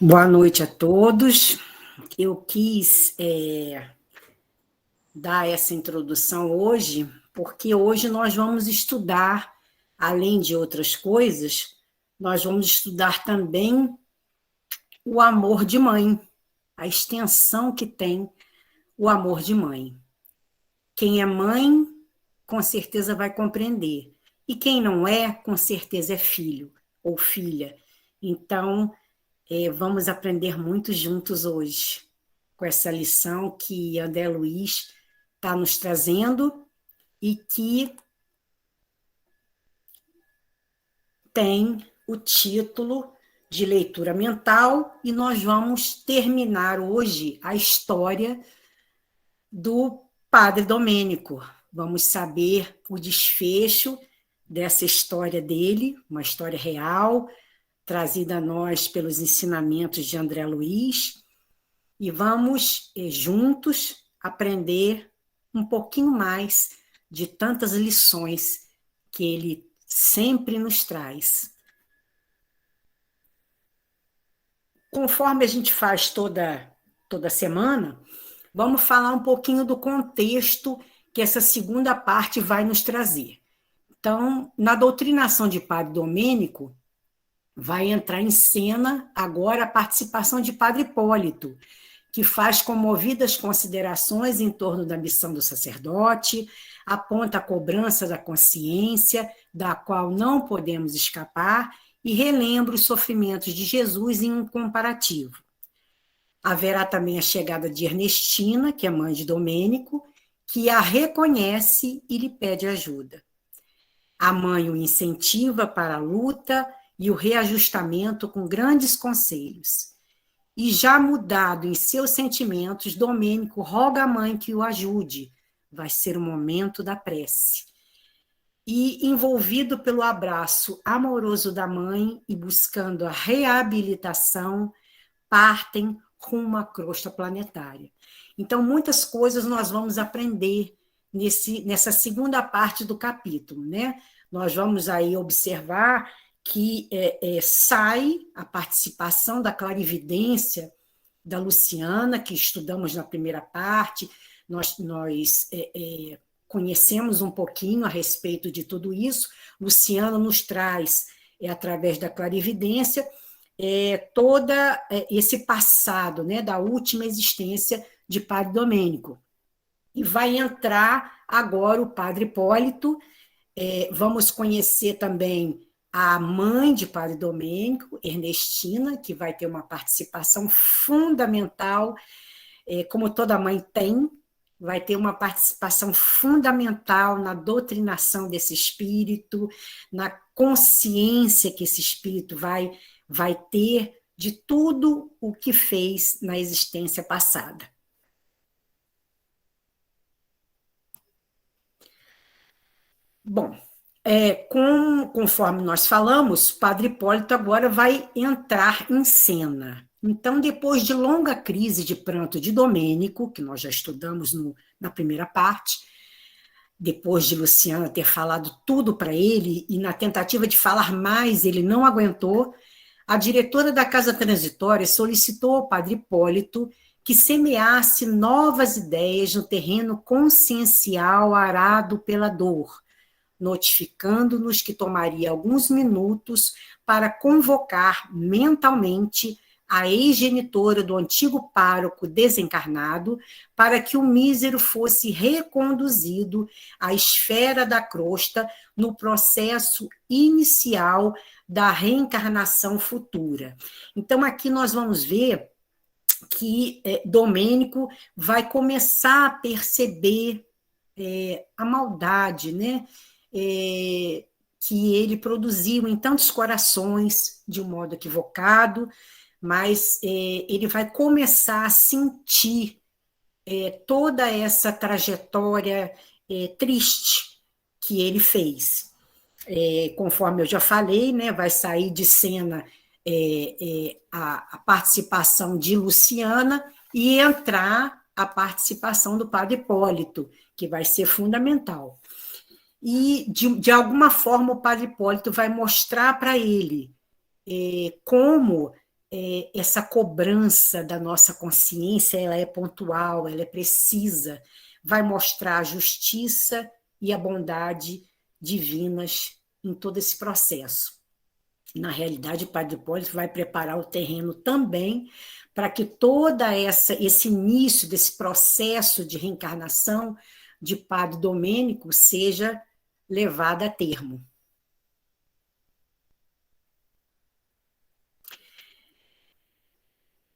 Boa noite a todos. Eu quis dar essa introdução hoje, porque hoje nós vamos estudar, além de outras coisas, nós vamos estudar também o amor de mãe, a extensão que tem o amor de mãe. Quem é mãe, com certeza vai compreender. E quem não é, com certeza é filho ou filha. Então, vamos aprender muito juntos hoje, com essa lição que André Luiz está nos trazendo e que tem o título de leitura mental, e nós vamos terminar hoje a história do Padre Domênico. Vamos saber o desfecho dessa história dele, uma história real, trazida a nós pelos ensinamentos de André Luiz, e vamos juntos aprender um pouquinho mais de tantas lições que ele sempre nos traz. Conforme a gente faz toda semana, vamos falar um pouquinho do contexto que essa segunda parte vai nos trazer. Então, na doutrinação de Padre Domênico, vai entrar em cena agora a participação de Padre Hipólito, que faz comovidas considerações em torno da missão do sacerdote, aponta a cobrança da consciência, da qual não podemos escapar, e relembra os sofrimentos de Jesus em um comparativo. Haverá também a chegada de Ernestina, que é mãe de Domênico, que a reconhece e lhe pede ajuda. A mãe o incentiva para a luta e o reajustamento com grandes conselhos. E já mudado em seus sentimentos, Domênico roga à mãe que o ajude. Vai ser o momento da prece. E, envolvido pelo abraço amoroso da mãe e buscando a reabilitação, partem rumo à crosta planetária. Então, muitas coisas nós vamos aprender nessa segunda parte do capítulo, né? Nós vamos aí observar que sai a participação da clarividência da Luciana, que estudamos na primeira parte, nós conhecemos um pouquinho a respeito de tudo isso. Luciana nos traz, através da clarividência, todo esse passado, né, da última existência de Padre Domênico. E vai entrar agora o Padre Hipólito. Vamos conhecer também a mãe de Padre Domênico, Ernestina, que vai ter uma participação fundamental, como toda mãe tem, vai ter uma participação fundamental na doutrinação desse espírito, na consciência que esse espírito vai ter de tudo o que fez na existência passada. Bom, conforme nós falamos, Padre Hipólito agora vai entrar em cena. Então, depois de longa crise de pranto de Domênico, que nós já estudamos na primeira parte, depois de Luciana ter falado tudo para ele, e na tentativa de falar mais, ele não aguentou, a diretora da Casa Transitória solicitou ao Padre Hipólito que semeasse novas ideias no terreno consciencial arado pela dor, notificando-nos que tomaria alguns minutos para convocar mentalmente a ex-genitora do antigo pároco desencarnado, para que o mísero fosse reconduzido à esfera da crosta no processo inicial da reencarnação futura. Então, aqui nós vamos ver que Domênico vai começar a perceber a maldade, né? Que ele produziu em tantos corações de um modo equivocado, mas ele vai começar a sentir toda essa trajetória triste que ele fez. Conforme eu já falei, né, vai sair de cena a participação de Luciana e entrar a participação do Padre Hipólito, que vai ser fundamental. E, de alguma forma, o Padre Hipólito vai mostrar para ele como essa cobrança da nossa consciência, ela é pontual, ela é precisa, vai mostrar a justiça e a bondade divinas em todo esse processo. Na realidade, o Padre Hipólito vai preparar o terreno também para que toda esse início desse processo de reencarnação de Padre Domênico seja levado a termo.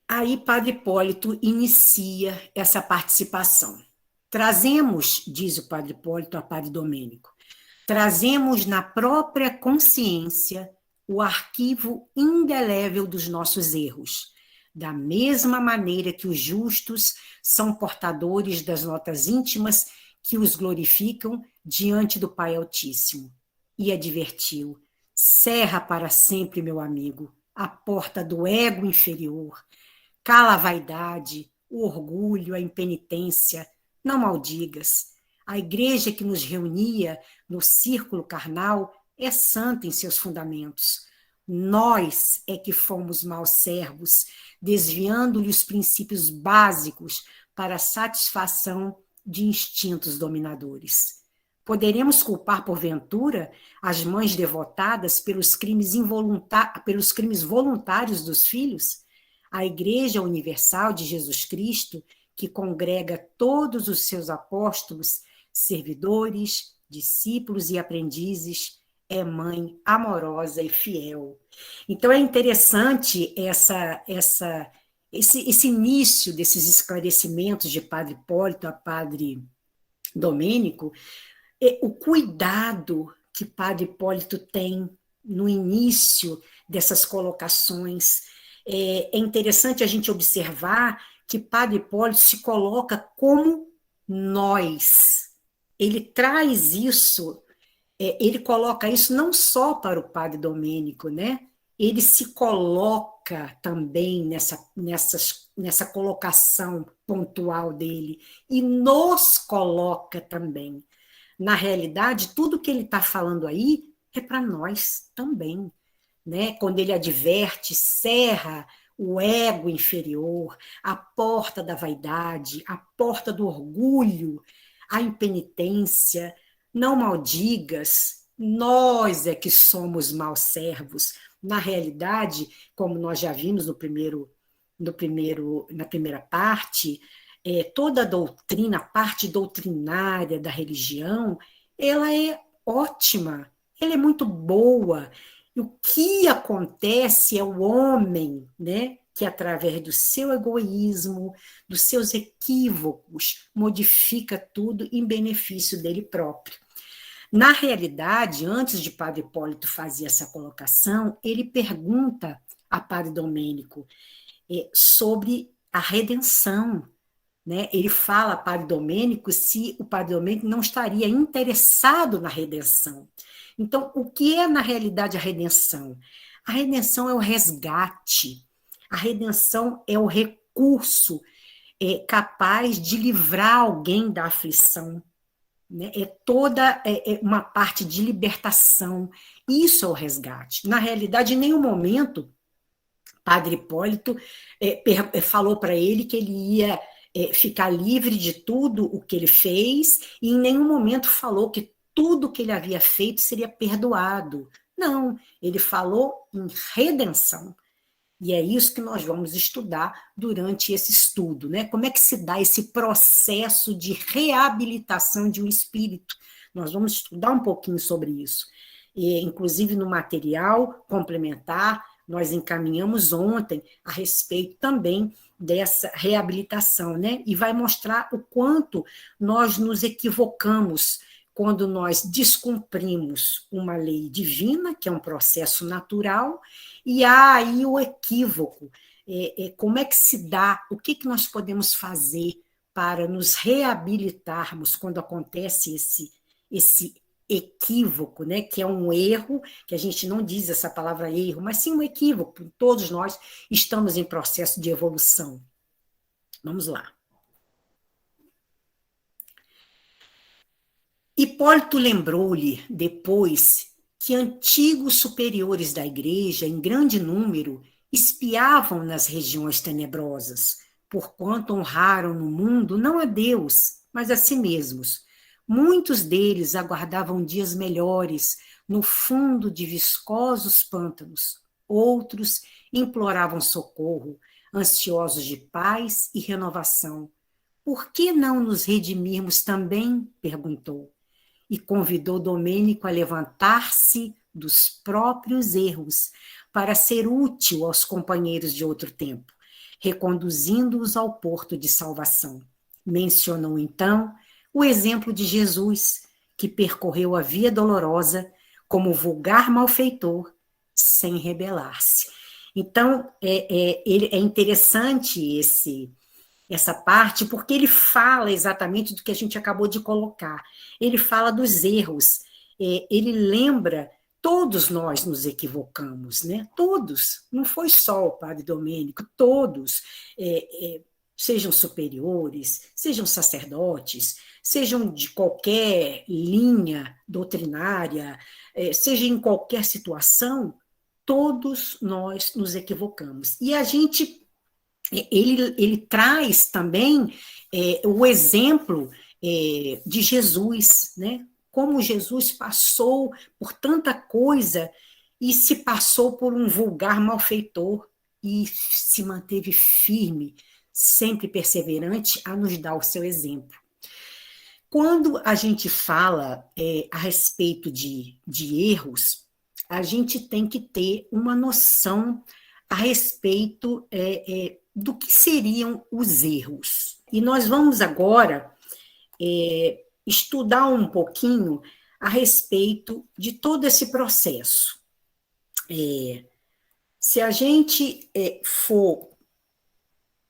Aí Padre Hipólito inicia essa participação. Trazemos, diz o Padre Hipólito a Padre Domênico, trazemos na própria consciência o arquivo indelével dos nossos erros, da mesma maneira que os justos são portadores das notas íntimas que os glorificam diante do Pai Altíssimo. E advertiu: cerra para sempre, meu amigo, a porta do ego inferior, cala a vaidade, o orgulho, a impenitência, não maldigas. A igreja que nos reunia no círculo carnal é santa em seus fundamentos. Nós é que fomos maus servos, desviando-lhe os princípios básicos para a satisfação de instintos dominadores. Poderemos culpar, porventura, as mães devotadas pelos crimes voluntários dos filhos? A Igreja Universal de Jesus Cristo, que congrega todos os seus apóstolos, servidores, discípulos e aprendizes, é mãe amorosa e fiel. Então é interessante esse início desses esclarecimentos de Padre Hipólito a Padre Domênico, o cuidado que Padre Hipólito tem no início dessas colocações. É interessante a gente observar que Padre Hipólito se coloca como nós. Ele traz isso, ele coloca isso não só para o Padre Domênico, né? Ele se coloca também nessa colocação pontual dele e nos coloca também. Na realidade, tudo que ele está falando aí é para nós também. Né? Quando ele adverte, cerra o ego inferior, a porta da vaidade, a porta do orgulho, a impenitência, não maldigas, nós é que somos maus servos. Na realidade, como nós já vimos na primeira parte, toda a doutrina, a parte doutrinária da religião, ela é ótima, ela é muito boa. E o que acontece é o homem, né, que através do seu egoísmo, dos seus equívocos, modifica tudo em benefício dele próprio. Na realidade, antes de Padre Hipólito fazer essa colocação, ele pergunta a Padre Domênico sobre a redenção. Né? Ele fala a Padre Domênico se o Padre Domênico não estaria interessado na redenção. Então, o que é na realidade a redenção? A redenção é o resgate, a redenção é o recurso capaz de livrar alguém da aflição. Né? É toda uma parte de libertação. Isso é o resgate. Na realidade, em nenhum momento, Padre Hipólito falou para ele que ele ia ficar livre de tudo o que ele fez, e em nenhum momento falou que tudo que ele havia feito seria perdoado. Não, ele falou em redenção. E é isso que nós vamos estudar durante esse estudo, né? Como é que se dá esse processo de reabilitação de um espírito? Nós vamos estudar um pouquinho sobre isso. Inclusive no material complementar, nós encaminhamos ontem a respeito também dessa reabilitação, né? E vai mostrar o quanto nós nos equivocamos quando nós descumprimos uma lei divina, que é um processo natural, e há aí o equívoco. Como é que se dá, o que nós podemos fazer para nos reabilitarmos quando acontece esse equívoco, né, que é um erro, que a gente não diz essa palavra erro, mas sim um equívoco. Todos nós estamos em processo de evolução. Vamos lá. Hipólito lembrou-lhe, depois, que antigos superiores da igreja, em grande número, espiavam nas regiões tenebrosas, porquanto honraram no mundo não a Deus, mas a si mesmos. Muitos deles aguardavam dias melhores no fundo de viscosos pântanos. Outros imploravam socorro, ansiosos de paz e renovação. Por que não nos redimirmos também? Perguntou. E convidou Domênico a levantar-se dos próprios erros para ser útil aos companheiros de outro tempo, reconduzindo-os ao porto de salvação. Mencionou então o exemplo de Jesus, que percorreu a via dolorosa como vulgar malfeitor, sem rebelar-se. Então, é interessante essa parte, porque ele fala exatamente do que a gente acabou de colocar. Ele fala dos erros, ele lembra, todos nós nos equivocamos, né? Todos, não foi só o padre Domênico, todos, sejam superiores, sejam sacerdotes, sejam de qualquer linha doutrinária, seja em qualquer situação, todos nós nos equivocamos. E a gente, ele traz também o exemplo de Jesus, né? Como Jesus passou por tanta coisa e se passou por um vulgar malfeitor e se manteve firme, sempre perseverante a nos dar o seu exemplo. Quando a gente fala a respeito de erros, a gente tem que ter uma noção a respeito do que seriam os erros. E nós vamos agora estudar um pouquinho a respeito de todo esse processo. Se a gente for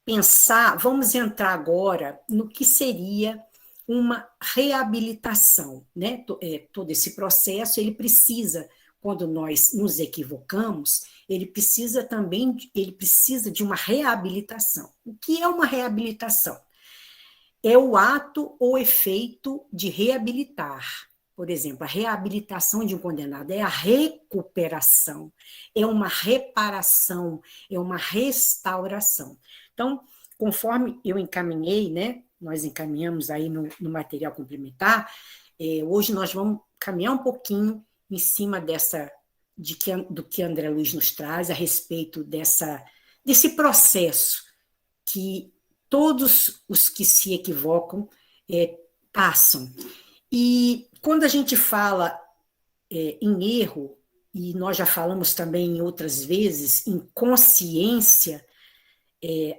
pensar, vamos entrar agora no que seria uma reabilitação, né? Todo esse processo, ele precisa, quando nós nos equivocamos, ele precisa de uma reabilitação. O que é uma reabilitação? É o ato ou efeito de reabilitar. Por exemplo, a reabilitação de um condenado é a recuperação, é uma reparação, é uma restauração. Então, conforme eu encaminhei, né, nós encaminhamos aí no material complementar, hoje nós vamos caminhar um pouquinho em cima do que André Luiz nos traz a respeito desse processo que todos os que se equivocam passam. E quando a gente fala em erro, e nós já falamos também em outras vezes, em consciência,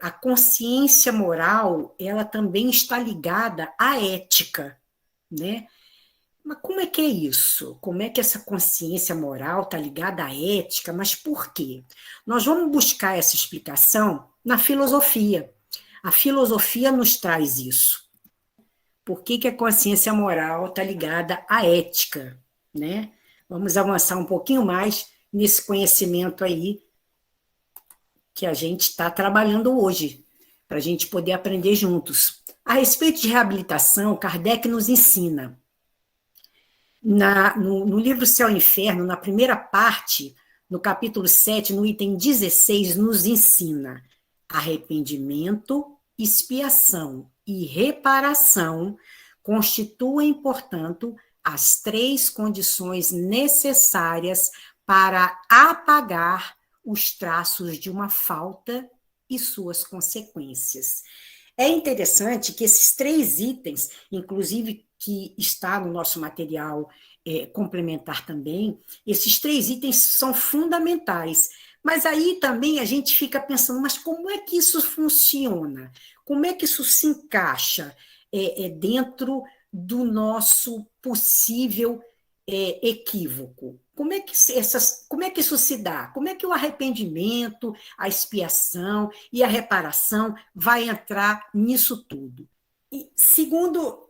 a consciência moral, ela também está ligada à ética, né? Mas como é que é isso? Como é que essa consciência moral está ligada à ética? Mas por quê? Nós vamos buscar essa explicação na filosofia. A filosofia nos traz isso. Por que a consciência moral está ligada à ética, né? Vamos avançar um pouquinho mais nesse conhecimento aí que a gente está trabalhando hoje, para a gente poder aprender juntos. A respeito de reabilitação, Kardec nos ensina, no livro Céu e Inferno, na primeira parte, no capítulo 7, no item 16, nos ensina arrependimento, expiação e reparação constituem, portanto, as 3 condições necessárias para apagar os traços de uma falta e suas consequências. É interessante que esses 3 itens, inclusive que está no nosso material complementar também, esses 3 itens são fundamentais. Mas aí também a gente fica pensando, mas como é que isso funciona? Como é que isso se encaixa dentro do nosso possível equívoco? Como é que isso se dá? Como é que o arrependimento, a expiação e a reparação vai entrar nisso tudo? E segundo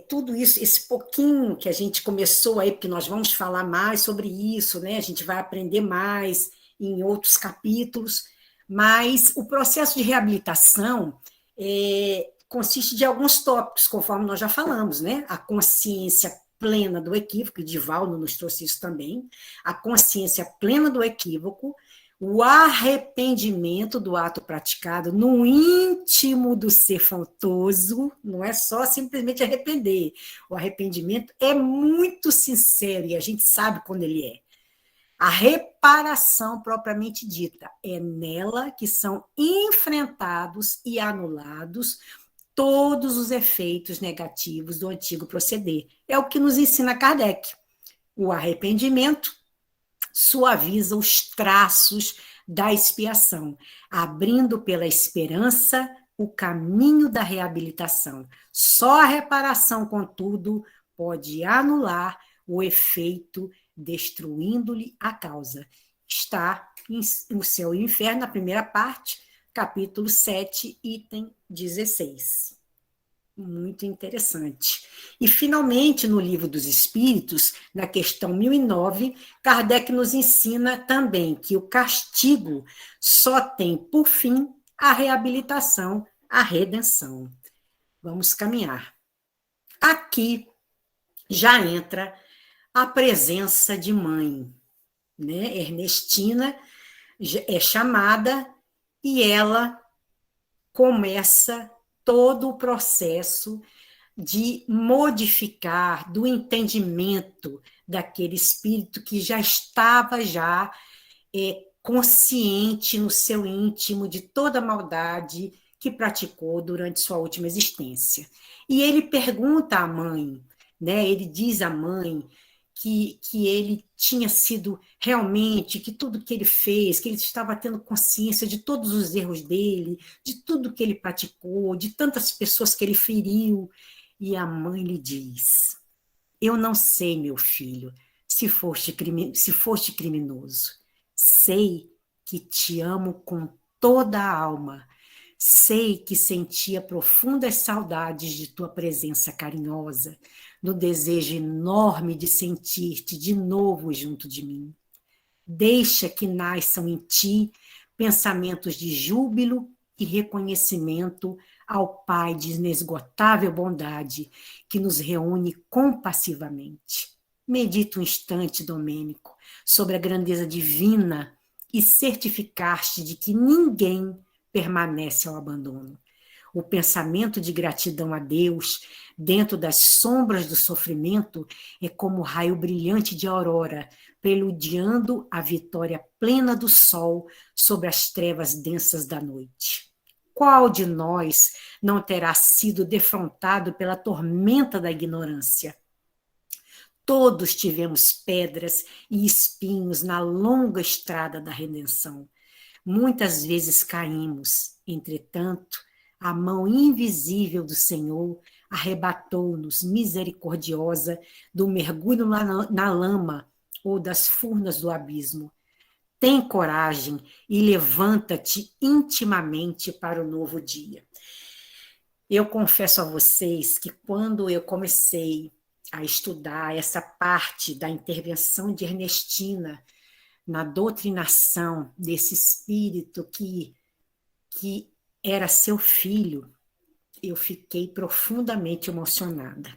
tudo isso, esse pouquinho que a gente começou aí, porque nós vamos falar mais sobre isso, né? A gente vai aprender mais em outros capítulos, mas o processo de reabilitação consiste de alguns tópicos, conforme nós já falamos, né? A consciência plena do equívoco, e Divaldo nos trouxe isso também, a consciência plena do equívoco, o arrependimento do ato praticado no íntimo do ser faltoso, não é só simplesmente arrepender. O arrependimento é muito sincero e a gente sabe quando ele é. A reparação propriamente dita é nela que são enfrentados e anulados todos os efeitos negativos do antigo proceder. É o que nos ensina Kardec. O arrependimento suaviza os traços da expiação, abrindo pela esperança o caminho da reabilitação. Só a reparação, contudo, pode anular o efeito, destruindo-lhe a causa. Está no Céu e o Inferno, na primeira parte, capítulo 7, item 16. Muito interessante. E, finalmente, no Livro dos Espíritos, na questão 1009, Kardec nos ensina também que o castigo só tem por fim a reabilitação, a redenção. Vamos caminhar. Aqui já entra a presença de mãe, né? Ernestina é chamada e ela começa todo o processo de modificar, do entendimento daquele espírito que já estava consciente no seu íntimo de toda a maldade que praticou durante sua última existência. E ele pergunta à mãe, né? Ele diz à mãe que ele tinha sido realmente, que tudo que ele fez, que ele estava tendo consciência de todos os erros dele, de tudo que ele praticou, de tantas pessoas que ele feriu. E a mãe lhe diz: eu não sei, meu filho, se foste criminoso. Sei que te amo com toda a alma. Sei que sentia profundas saudades de tua presença carinhosa, no desejo enorme de sentir-te de novo junto de mim. Deixa que nasçam em ti pensamentos de júbilo e reconhecimento ao Pai de inesgotável bondade, que nos reúne compassivamente. Medita um instante, Domênico, sobre a grandeza divina e certificar-te de que ninguém permanece ao abandono. O pensamento de gratidão a Deus, dentro das sombras do sofrimento, é como o raio brilhante de aurora, preludiando a vitória plena do sol sobre as trevas densas da noite. Qual de nós não terá sido defrontado pela tormenta da ignorância? Todos tivemos pedras e espinhos na longa estrada da redenção. Muitas vezes caímos, entretanto, a mão invisível do Senhor arrebatou-nos, misericordiosa, do mergulho na lama ou das furnas do abismo. Tem coragem e levanta-te intimamente para o novo dia. Eu confesso a vocês que quando eu comecei a estudar essa parte da intervenção de Ernestina na doutrinação desse espírito que era seu filho, eu fiquei profundamente emocionada.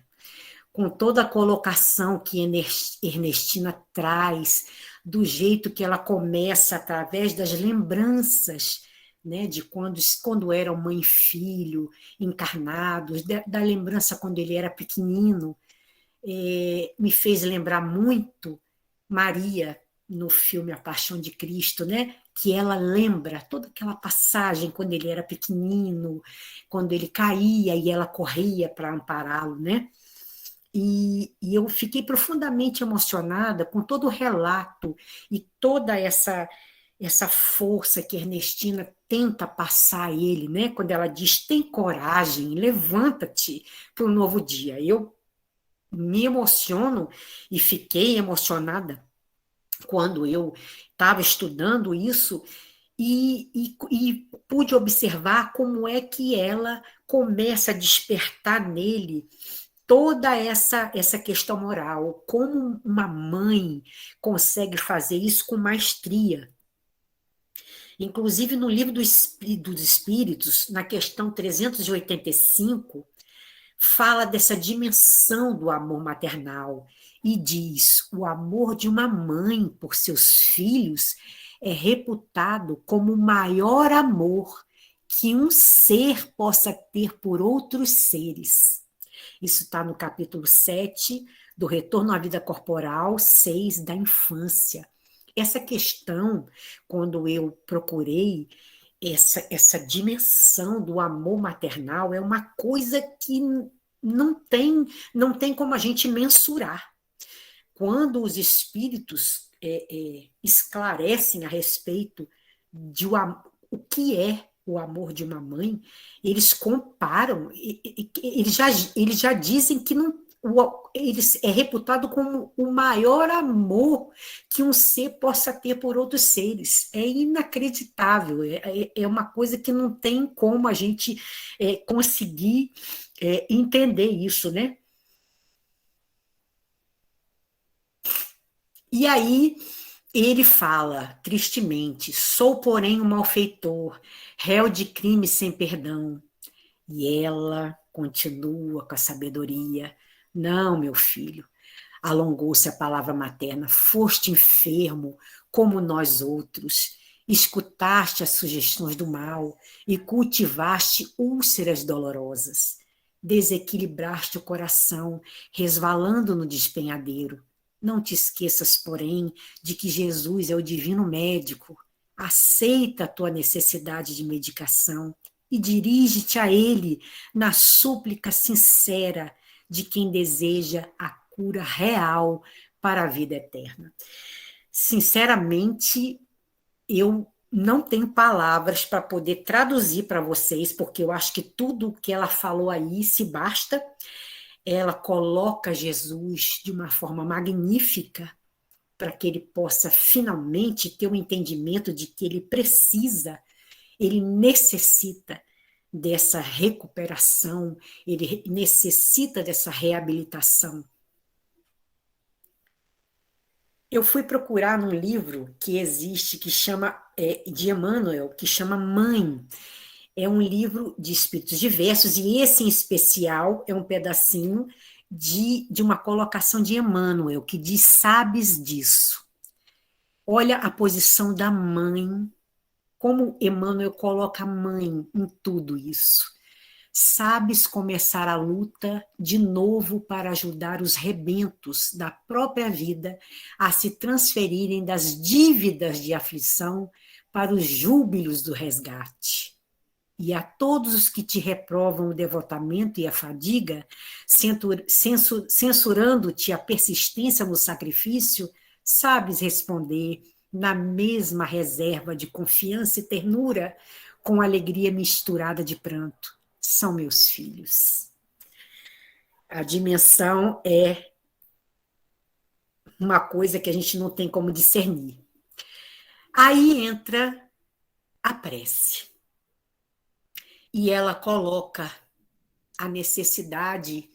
Com toda a colocação que Ernestina traz, do jeito que ela começa através das lembranças, né, de quando eram mãe e filho, encarnados, da lembrança quando ele era pequenino, me fez lembrar muito Maria, no filme A Paixão de Cristo, né? Que ela lembra toda aquela passagem quando ele era pequenino, quando ele caía e ela corria para ampará-lo, né? E eu fiquei profundamente emocionada com todo o relato e toda essa força que Ernestina tenta passar a ele, né? Quando ela diz: tem coragem, levanta-te para um novo dia. Eu me emociono e fiquei emocionada quando eu estava estudando isso e pude observar como é que ela começa a despertar nele toda essa questão moral, como uma mãe consegue fazer isso com maestria. Inclusive, no livro dos Espíritos, na questão 385, fala dessa dimensão do amor maternal e diz: o amor de uma mãe por seus filhos é reputado como o maior amor que um ser possa ter por outros seres. Isso está no capítulo 7 do Retorno à Vida Corporal, 6 da infância. Essa questão, quando eu procurei essa dimensão do amor maternal, é uma coisa que não tem como a gente mensurar. Quando os espíritos esclarecem a respeito de o que é o amor de uma mãe, eles comparam, eles já dizem que não, eles é reputado como o maior amor que um ser possa ter por outros seres. É inacreditável, é uma coisa que não tem como a gente conseguir entender isso, né? E aí ele fala, tristemente, sou, porém, um malfeitor, réu de crime sem perdão. E ela continua com a sabedoria. Não, meu filho, alongou-se a palavra materna, foste enfermo como nós outros, escutaste as sugestões do mal e cultivaste úlceras dolorosas. Desequilibraste o coração, resvalando no despenhadeiro. Não te esqueças, porém, de que Jesus é o divino médico. Aceita a tua necessidade de medicação e dirige-te a Ele na súplica sincera de quem deseja a cura real para a vida eterna. Sinceramente, eu não tenho palavras para poder traduzir para vocês, porque eu acho que tudo o que ela falou aí se basta. Ela coloca Jesus de uma forma magnífica para que ele possa finalmente ter um entendimento de que ele precisa, ele necessita dessa recuperação, ele necessita dessa reabilitação. Eu fui procurar num livro que existe, que chama, de Emmanuel, que chama Mãe. É um livro de espíritos diversos, e esse em especial é um pedacinho de uma colocação de Emmanuel, que diz, sabes disso. Olha a posição da mãe, como Emmanuel coloca a mãe em tudo isso. Sabes começar a luta de novo para ajudar os rebentos da própria vida a se transferirem das dívidas de aflição para os júbilos do resgate. E a todos os que te reprovam o devotamento e a fadiga, censurando-te a persistência no sacrifício, sabes responder na mesma reserva de confiança e ternura, com alegria misturada de pranto. São meus filhos. A dimensão é uma coisa que a gente não tem como discernir. Aí entra a prece. E ela coloca a necessidade,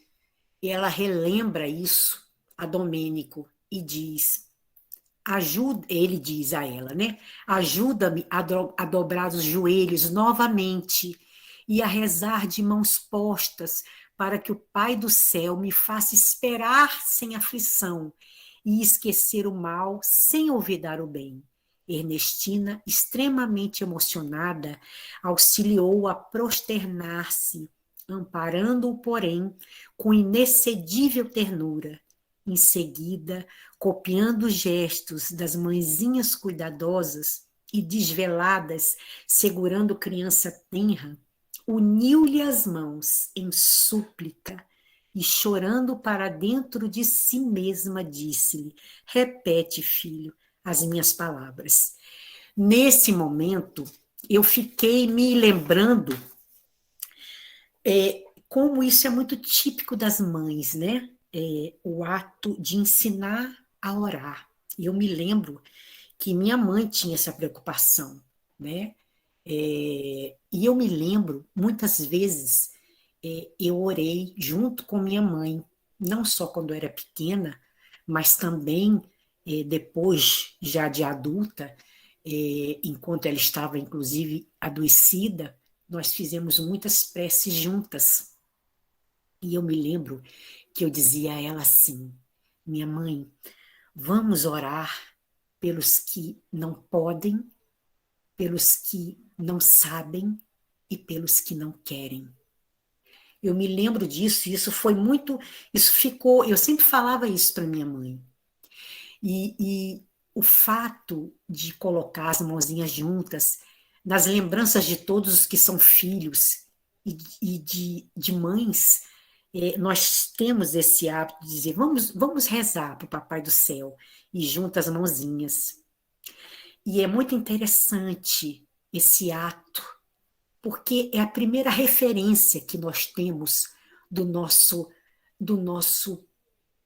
e ela relembra isso a Domênico e diz, ele diz a ela, né? Ajuda-me a dobrar os joelhos novamente e a rezar de mãos postas para que o Pai do céu me faça esperar sem aflição e esquecer o mal sem olvidar o bem. Ernestina, extremamente emocionada, auxiliou a prosternar-se, amparando-o, porém, com inexcedível ternura. Em seguida, copiando os gestos das mãezinhas cuidadosas e desveladas, segurando criança tenra, uniu-lhe as mãos em súplica e, chorando para dentro de si mesma, disse-lhe, repete, filho, as minhas palavras. Nesse momento, eu fiquei me lembrando como isso é muito típico das mães, né? O ato de ensinar a orar. Eu me lembro que minha mãe tinha essa preocupação, né? E eu me lembro, muitas vezes, eu orei junto com minha mãe, não só quando eu era pequena, mas também depois, já de adulta, enquanto ela estava, inclusive, adoecida, nós fizemos muitas preces juntas. E eu me lembro que eu dizia a ela assim, minha mãe, vamos orar pelos que não podem, pelos que não sabem e pelos que não querem. Eu me lembro disso, e isso foi muito, isso ficou, eu sempre falava isso para minha mãe. E o fato de colocar as mãozinhas juntas nas lembranças de todos os que são filhos e de mães, nós temos esse hábito de dizer, vamos rezar para o Papai do Céu, e juntas as mãozinhas. E é muito interessante esse ato, porque é a primeira referência que nós temos do nosso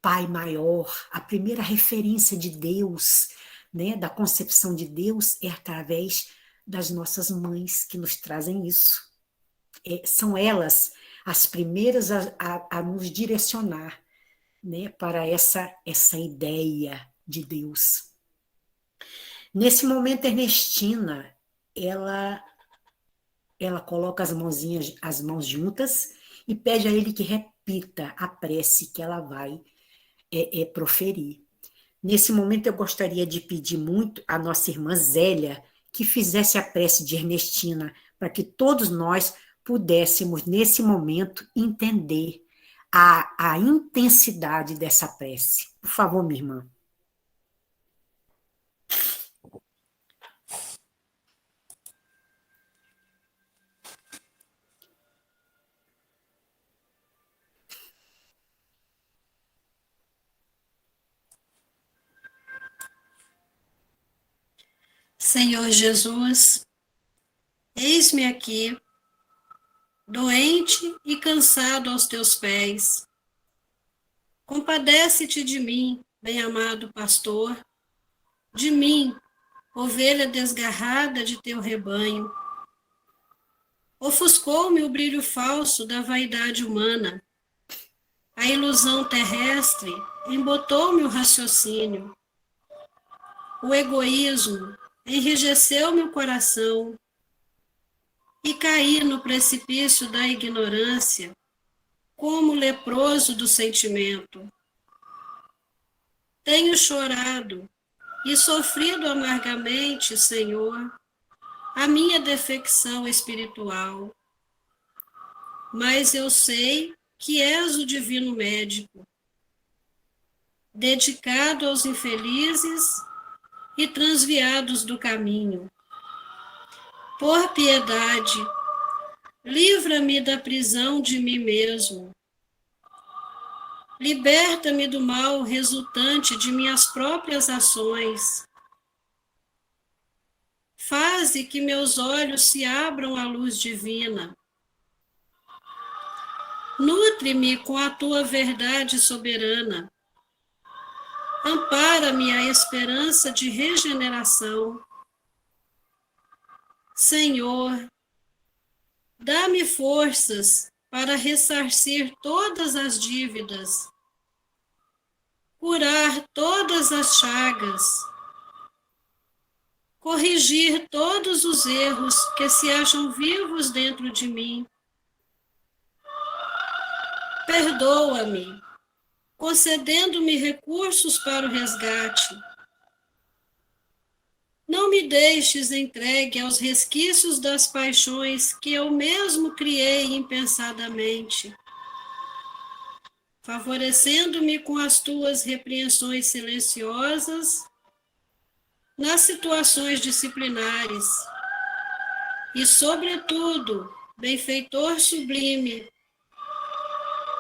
Pai maior, a primeira referência de Deus, né, da concepção de Deus, é através das nossas mães que nos trazem isso. São elas as primeiras a nos direcionar, né, para essa ideia de Deus. Nesse momento, Ernestina, ela coloca as mãos juntas e pede a ele que repita a prece que ela vai proferir. Nesse momento, eu gostaria de pedir muito à nossa irmã Zélia que fizesse a prece de Ernestina, para que todos nós pudéssemos, nesse momento, entender a intensidade dessa prece. Por favor, minha irmã. Senhor Jesus, eis-me aqui, doente e cansado aos teus pés. Compadece-te de mim, bem-amado pastor, de mim, ovelha desgarrada de teu rebanho. Ofuscou-me o brilho falso da vaidade humana. A ilusão terrestre embotou-me o raciocínio. O egoísmo enrijeceu meu coração e caí no precipício da ignorância, como leproso do sentimento. Tenho chorado e sofrido amargamente, Senhor, a minha defecção espiritual. Mas eu sei que és o divino médico, dedicado aos infelizes e transviados do caminho. Por piedade, livra-me da prisão de mim mesmo. Liberta-me do mal resultante de minhas próprias ações. Faze que meus olhos se abram à luz divina. Nutre-me com a tua verdade soberana. Ampara-me a esperança de regeneração. Senhor, dá-me forças para ressarcir todas as dívidas, curar todas as chagas, corrigir todos os erros que se acham vivos dentro de mim. Perdoa-me, concedendo-me recursos para o resgate. Não me deixes entregue aos resquícios das paixões que eu mesmo criei impensadamente, favorecendo-me com as tuas repreensões silenciosas nas situações disciplinares e, sobretudo, benfeitor sublime,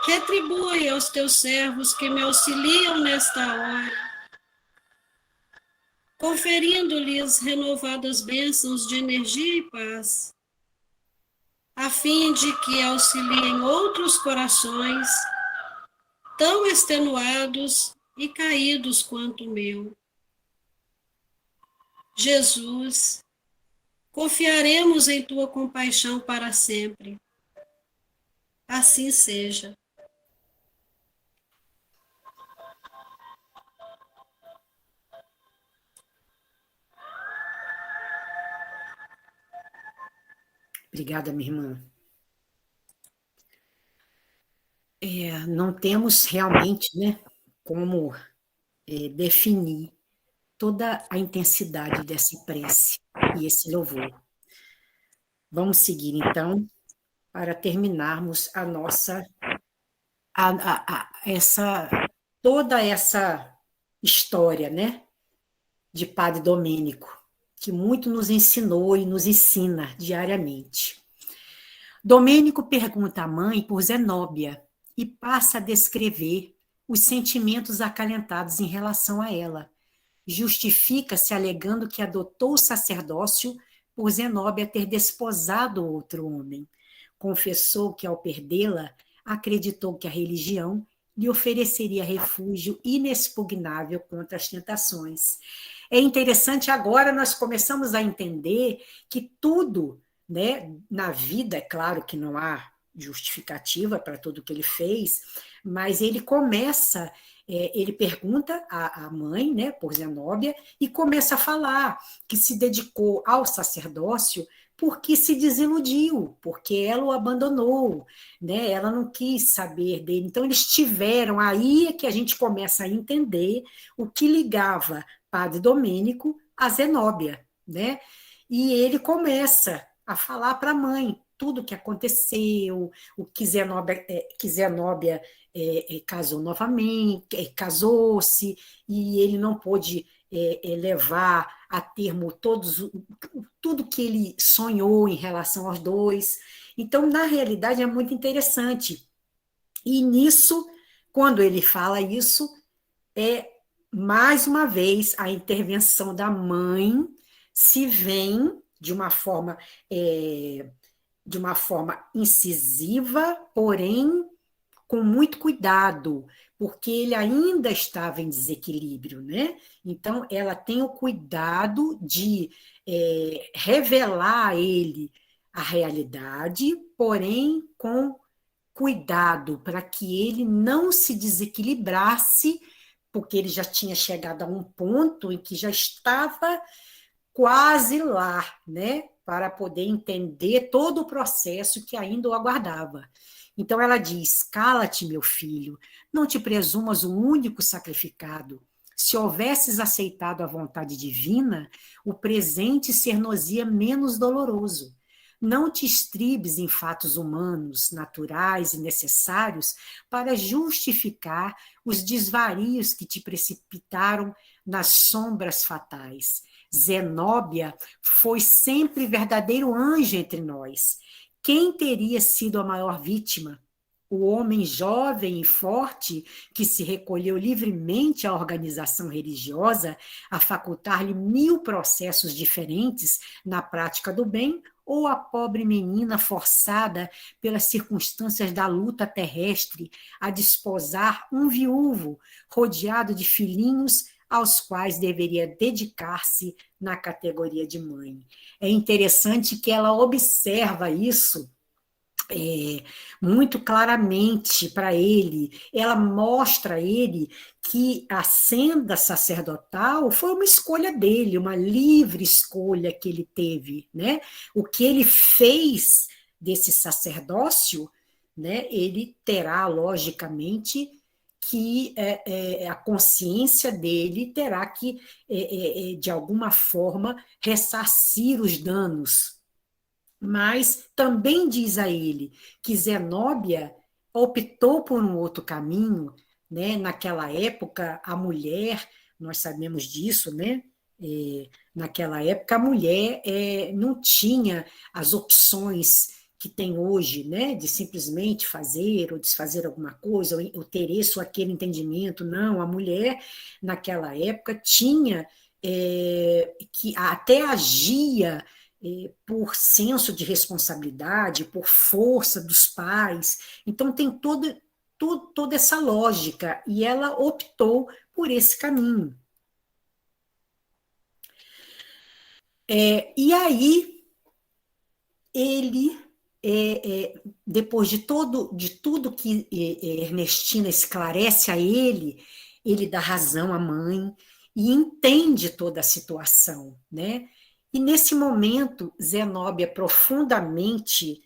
retribui aos teus servos que me auxiliam nesta hora, conferindo-lhes renovadas bênçãos de energia e paz, a fim de que auxiliem outros corações tão extenuados e caídos quanto o meu. Jesus, confiaremos em tua compaixão para sempre. Assim seja. Obrigada, minha irmã. Não temos realmente, né, como definir toda a intensidade dessa prece e esse louvor. Vamos seguir, então, para terminarmos a nossa toda essa história, né, de Padre Domênico, que muito nos ensinou e nos ensina diariamente. Domênico pergunta à mãe por Zenóbia e passa a descrever os sentimentos acalentados em relação a ela. Justifica-se alegando que adotou o sacerdócio por Zenóbia ter desposado outro homem. Confessou que, ao perdê-la, acreditou que a religião lhe ofereceria refúgio inexpugnável contra as tentações. É interessante, agora nós começamos a entender que tudo, né, na vida, é claro que não há justificativa para tudo que ele fez, mas ele começa, ele pergunta à mãe, né, por Zenóbia, e começa a falar que se dedicou ao sacerdócio porque se desiludiu, porque ela o abandonou, né? Ela não quis saber dele. Então, eles tiveram, aí é que a gente começa a entender o que ligava Padre Domênico a Zenóbia, né? E ele começa a falar para a mãe tudo o que aconteceu, o que Zenóbia casou novamente, casou-se, e ele não pôde levar a termo tudo que ele sonhou em relação aos dois. Então, na realidade, é muito interessante. E nisso, quando ele fala isso, é mais uma vez a intervenção da mãe se vem de uma forma incisiva, porém com muito cuidado, porque ele ainda estava em desequilíbrio, né? Então, ela tem o cuidado de revelar a ele a realidade, porém com cuidado para que ele não se desequilibrasse, porque ele já tinha chegado a um ponto em que já estava quase lá, né? Para poder entender todo o processo que ainda o aguardava. Então ela diz: cala-te, meu filho, não te presumas o único sacrificado. Se houvesses aceitado a vontade divina, o presente ser-nos-ia menos doloroso. Não te estribes em fatos humanos, naturais e necessários para justificar os desvarios que te precipitaram nas sombras fatais. Zenóbia foi sempre verdadeiro anjo entre nós. Quem teria sido a maior vítima? O homem jovem e forte que se recolheu livremente à organização religiosa, a facultar-lhe 1000 processos diferentes na prática do bem, ou a pobre menina forçada pelas circunstâncias da luta terrestre a desposar um viúvo rodeado de filhinhos aos quais deveria dedicar-se na categoria de mãe. É interessante que ela observa isso muito claramente para ele. Ela mostra a ele que a senda sacerdotal foi uma escolha dele, uma livre escolha que ele teve, né? O que ele fez desse sacerdócio, né? Ele terá, logicamente, que a consciência dele terá que, de alguma forma, ressarcir os danos. Mas também diz a ele que Zenóbia optou por um outro caminho, né? Naquela época, a mulher, nós sabemos disso, né? Naquela época, a mulher não tinha as opções que tem hoje, né, de simplesmente fazer ou desfazer alguma coisa, ou ter isso ou aquele entendimento. Não, a mulher, naquela época, tinha que até agia por senso de responsabilidade, por força dos pais. Então, tem toda essa lógica, e ela optou por esse caminho. E aí, ele, depois de tudo que Ernestina esclarece a ele, ele dá razão à mãe e entende toda a situação, né? E nesse momento, Zenóbia profundamente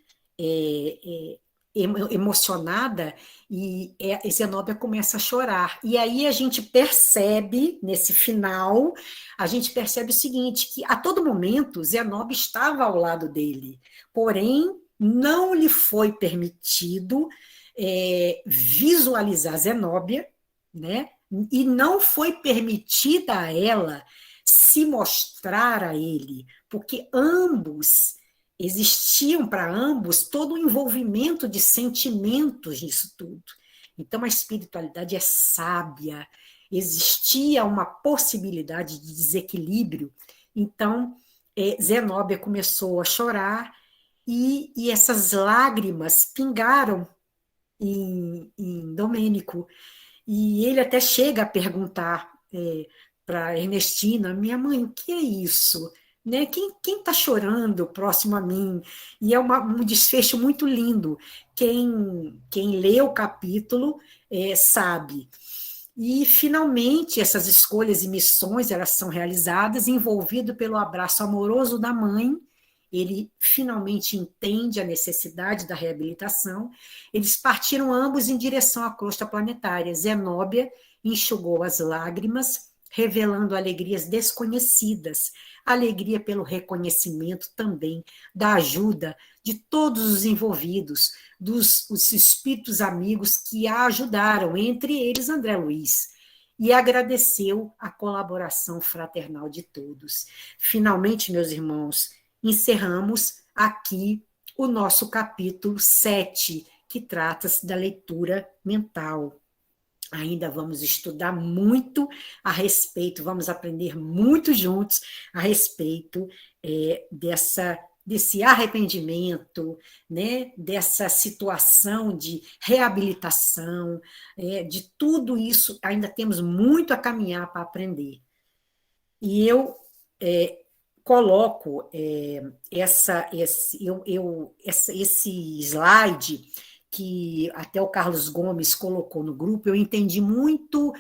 emocionada, e Zenóbia começa a chorar. E aí a gente percebe, nesse final, a gente percebe o seguinte, que a todo momento Zenóbia estava ao lado dele, porém não lhe foi permitido visualizar Zenóbia, né? E não foi permitida a ela se mostrar a ele, porque ambos existiam para ambos todo o envolvimento de sentimentos nisso tudo. Então, a espiritualidade é sábia, existia uma possibilidade de desequilíbrio. Então, Zenóbia começou a chorar e essas lágrimas pingaram em Domênico. E ele até chega a perguntar para Ernestina, minha mãe, o que é isso? Né? Quem está chorando próximo a mim? E é um desfecho muito lindo. Quem lê o capítulo sabe. E, finalmente, essas escolhas e missões elas são realizadas, envolvido pelo abraço amoroso da mãe. Ele finalmente entende a necessidade da reabilitação. Eles partiram ambos em direção à crosta planetária. Zenóbia enxugou as lágrimas, revelando alegrias desconhecidas, alegria pelo reconhecimento também da ajuda de todos os envolvidos, os espíritos amigos que a ajudaram, entre eles André Luiz, e agradeceu a colaboração fraternal de todos. Finalmente, meus irmãos, encerramos aqui o nosso capítulo 7, que trata-se da leitura mental. Ainda vamos estudar muito a respeito, vamos aprender muito juntos a respeito desse arrependimento, né, dessa situação de reabilitação, de tudo isso, ainda temos muito a caminhar para aprender. E eu coloco esse slide que até o Carlos Gomes colocou no grupo, eu entendi muito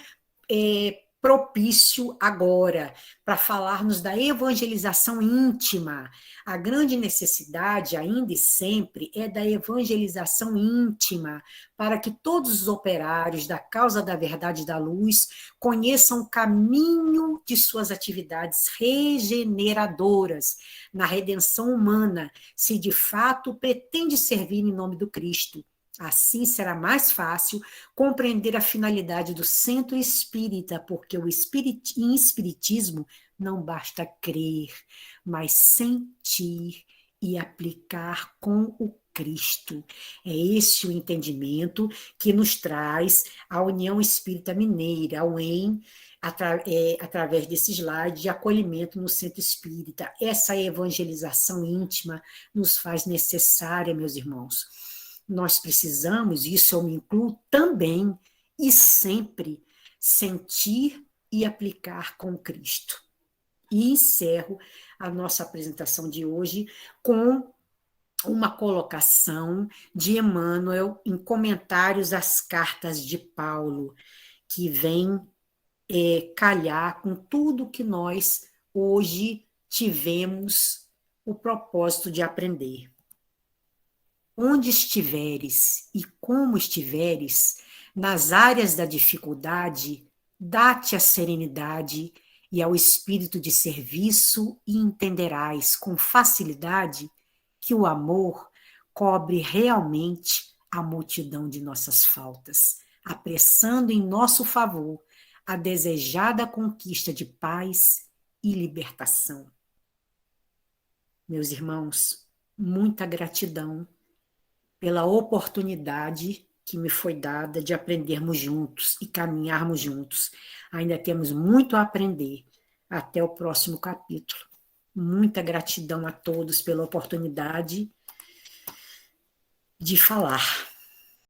propício agora para falarmos da evangelização íntima. A grande necessidade, ainda e sempre, é da evangelização íntima, para que todos os operários da causa da verdade e da luz conheçam o caminho de suas atividades regeneradoras na redenção humana, se de fato pretende servir em nome do Cristo. Assim será mais fácil compreender a finalidade do centro espírita, porque em espiritismo não basta crer, mas sentir e aplicar com o Cristo. É esse o entendimento que nos traz a União Espírita Mineira, a UEM, através desse slide de acolhimento no centro espírita. Essa evangelização íntima nos faz necessária, meus irmãos. Nós precisamos, isso eu me incluo também, e sempre, sentir e aplicar com Cristo. E encerro a nossa apresentação de hoje com uma colocação de Emmanuel em comentários às cartas de Paulo, que vem calhar com tudo que nós hoje tivemos o propósito de aprender. Onde estiveres e como estiveres, nas áreas da dificuldade, dá-te a serenidade e ao espírito de serviço e entenderás com facilidade que o amor cobre realmente a multidão de nossas faltas, apressando em nosso favor a desejada conquista de paz e libertação. Meus irmãos, muita gratidão pela oportunidade que me foi dada de aprendermos juntos e caminharmos juntos. Ainda temos muito a aprender. Até o próximo capítulo. Muita gratidão a todos pela oportunidade de falar.